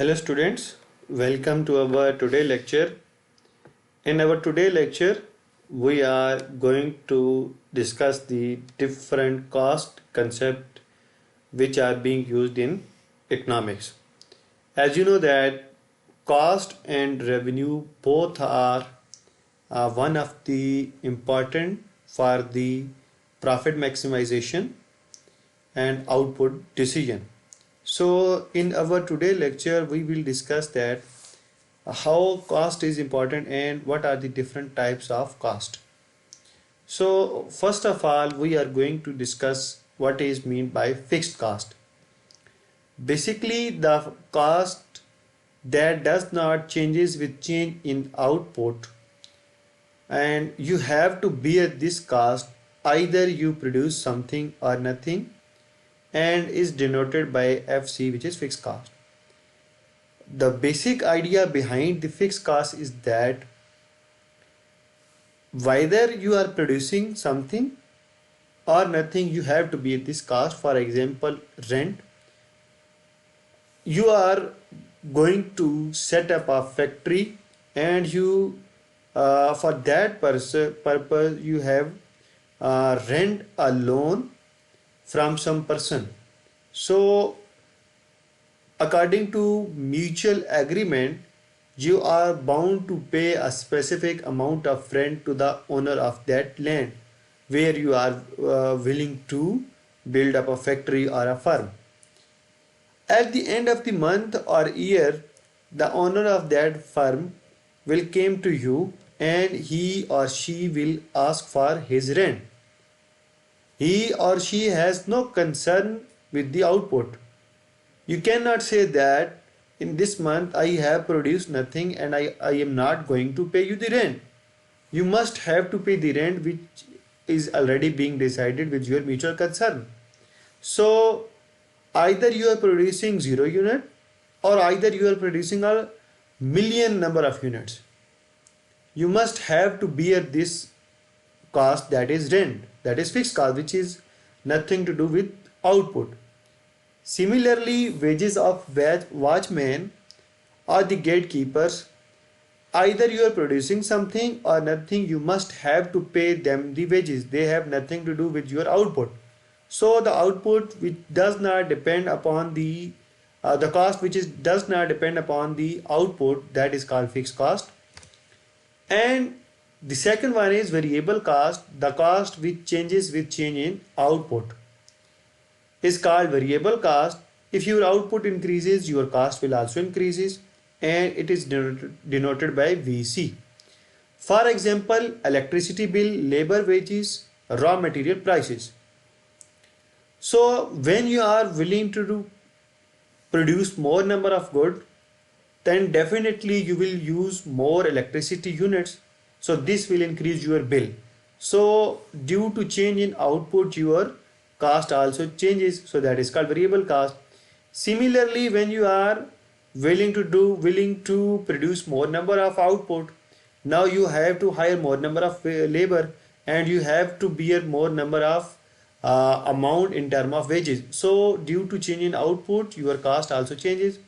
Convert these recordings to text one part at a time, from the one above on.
Hello students, welcome to our today lecture. In our today lecture, we are going to discuss the different cost concept which are being used in economics. As you know that cost and revenue both are one of the important for the profit maximization and output decision. So in our today lecture we will discuss that how cost is important and what are the different types of cost. So first of all we are going to discuss what is meant by fixed cost. Basically the cost that does not changes with change in output, and you have to bear this cost either you produce something or nothing, and is denoted by FC, which is fixed cost. The basic idea behind the fixed cost is that whether you are producing something or nothing, you have to bear this cost. For example, rent. You are going to set up a factory and you for that purpose you have rent a loan from some person. So according to mutual agreement, you are bound to pay a specific amount of rent to the owner of that land where you are willing to build up a factory or a farm. At the end of the month or year, the owner of that farm will come to you and he or she will ask for his rent. He or she has no concern with the output. You cannot say that in this month I have produced nothing and I am not going to pay you the rent. You must have to pay the rent which is already being decided with your mutual concern. So either you are producing 0 unit or either you are producing a million number of units. You must have to bear this cost, that is rent, that is fixed cost, which is nothing to do with output. Similarly, wages of watchmen or the gatekeepers, either you are producing something or nothing, you must have to pay them the wages. They have nothing to do with your output. So the output which does not depend upon the cost which does not depend upon the output, that is called fixed cost. And the second one is variable cost. The cost which changes with change in output is called variable cost. If your output increases, your cost will also increases, and it is denoted by VC. For example, electricity bill, labor wages, raw material prices. So when you are willing to produce more number of goods, then definitely you will use more electricity units. So this will increase your bill. So due to change in output, your cost also changes. So that is called variable cost. Similarly, when you are willing to produce more number of output, now you have to hire more number of labor and you have to bear more number of amount in term of wages. So due to change in output, your cost also changes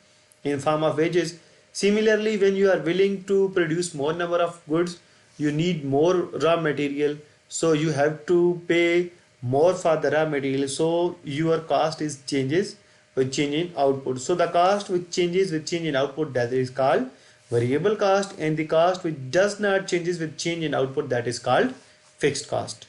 in form of wages. Similarly, when you are willing to produce more number of goods, you need more raw material, so you have to pay more for the raw material. So your cost is changes with change in output. So the cost which changes with change in output, that is called variable cost, and the cost which does not changes with change in output, that is called fixed cost.